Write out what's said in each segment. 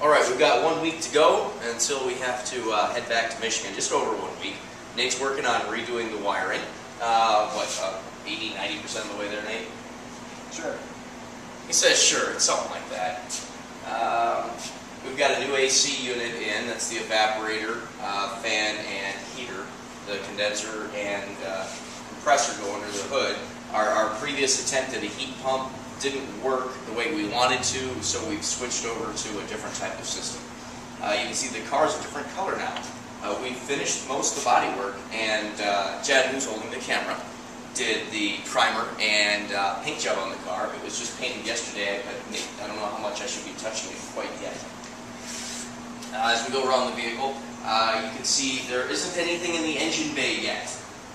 Alright, we've got 1 week to go until we have to head back to Michigan, just over 1 week. Nate's working on redoing the wiring. 80-90% of the way there, Nate? Sure. He says sure, it's something like that. We've got a new AC unit in, that's the evaporator, fan, and heater. The condenser and compressor go under the hood. Our previous attempt at a heat pump didn't work the way we wanted to, so we've switched over to a different type of system. You can see the car's a different color now. We finished most of the body work, and Jed, who's holding the camera, did the primer and paint job on the car. It was just painted yesterday. I don't know how much I should be touching it quite yet. As we go around the vehicle, you can see there isn't anything in the engine bay yet.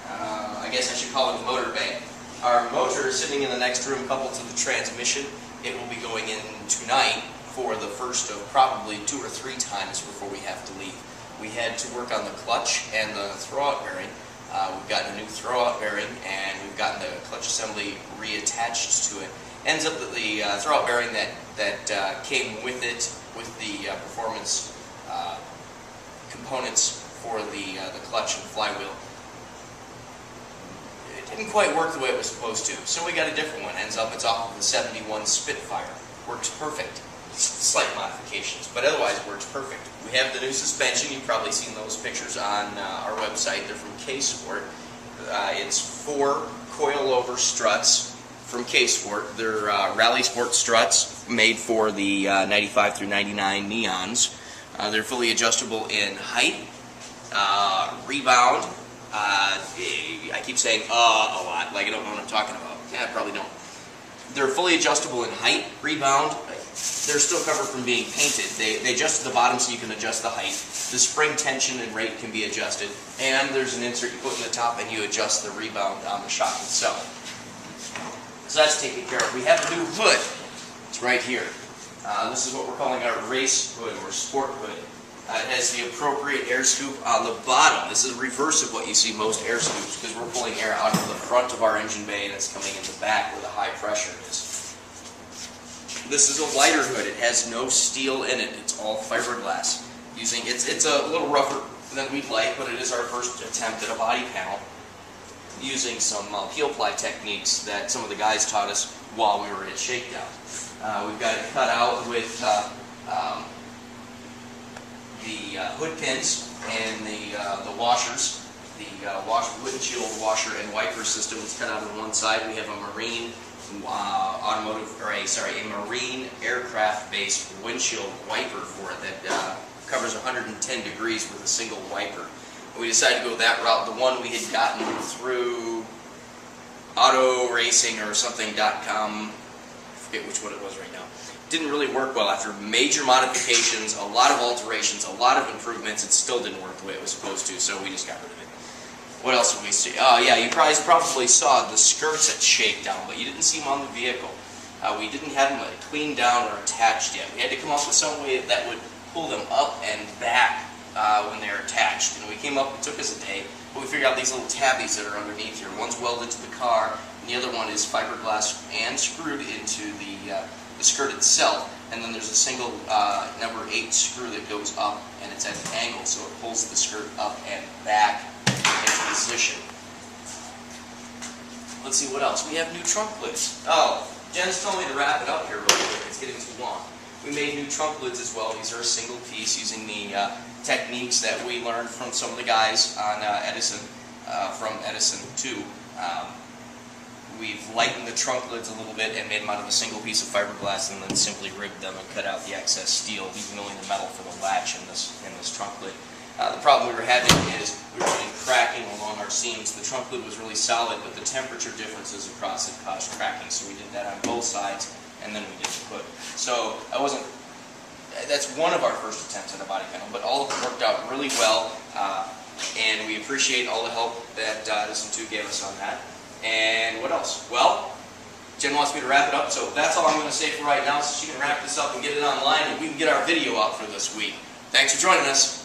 I guess I should call it a motor bay. Our motor is sitting in the next room coupled to the transmission. It will be going in tonight for the first of probably 2 or 3 times before we have to leave. We had to work on the clutch and the throwout bearing. We've gotten a new throwout bearing, and we've gotten the clutch assembly reattached to it. Ends up that the throwout bearing that came with it, with the performance components for the clutch and flywheel, it didn't quite work the way it was supposed to. So we got a different one. Ends up it's off of the 71 Spitfire. Works perfect. Slight modifications, but otherwise works perfect. We have the new suspension. You've probably seen those pictures on our website. They're from K-Sport. It's 4 coil-over struts from K-Sport. They're Rally Sport struts made for the 95 through 99 Neons. They're fully adjustable in height, rebound. I keep saying a lot, like I don't know what I'm talking about. Yeah, I probably don't. They're fully adjustable in height, rebound. They're still covered from being painted. They adjust the bottom so you can adjust the height. The spring tension and rate can be adjusted. And there's an insert you put in the top and you adjust the rebound on the shock itself. So that's taken care of. We have a new hood. It's right here. This is what we're calling our race hood or sport hood. It has the appropriate air scoop on the bottom. This is the reverse of what you see most air scoops, because we're pulling air out of the front of our engine bay and it's coming in the back where the high pressure is. This is a lighter hood. It has no steel in it. It's all fiberglass. It's a little rougher than we'd like, but it is our first attempt at a body panel using some peel ply techniques that some of the guys taught us while we were at Shakedown. We've got it cut out with the hood pins and the washers. The windshield washer and wiper system is cut out on one side. We have a marine a marine aircraft-based windshield wiper for it that covers 110 degrees with a single wiper. We decided to go that route. The one we had gotten through auto racing or something.com, I forget which one it was right now, didn't really work well. After major modifications, a lot of alterations, a lot of improvements, it still didn't work the way it was supposed to, so we just got rid of it. What else did we see? Oh yeah, you probably saw the skirts at Shakedown, but you didn't see them on the vehicle. We didn't have them cleaned down or attached yet. We had to come up with some way that would pull them up and back when they're attached. And we came up, it took us a day, but we figured out these little tabbies that are underneath here. One's welded to the car, and the other one is fiberglass and screwed into the skirt itself. And then there's a single number 8 screw that goes up, and it's at an angle, so it pulls the skirt up and back into position. Let's see what else. We have new trunk lids. Oh, Jen's told me to wrap it up here real quick. It's getting too long. We made new trunk lids as well. These are a single piece using the techniques that we learned from some of the guys on Edison, from Edison 2. We've lightened the trunk lids a little bit and made them out of a single piece of fiberglass, and then simply rigged them and cut out the excess steel, leaving only the metal for the latch in this trunk lid. The problem we were having is we were getting cracking along our seams. The trunk lid was really solid, but the temperature differences across it caused cracking, so we did that on both sides, and then we did the hood. So that's one of our first attempts at a body panel, but all of it worked out really well, and we appreciate all the help that Edison 2 gave us on that. And what else? Well, Jen wants me to wrap it up, so that's all I'm going to say for right now, so she can wrap this up and get it online, and we can get our video out for this week. Thanks for joining us.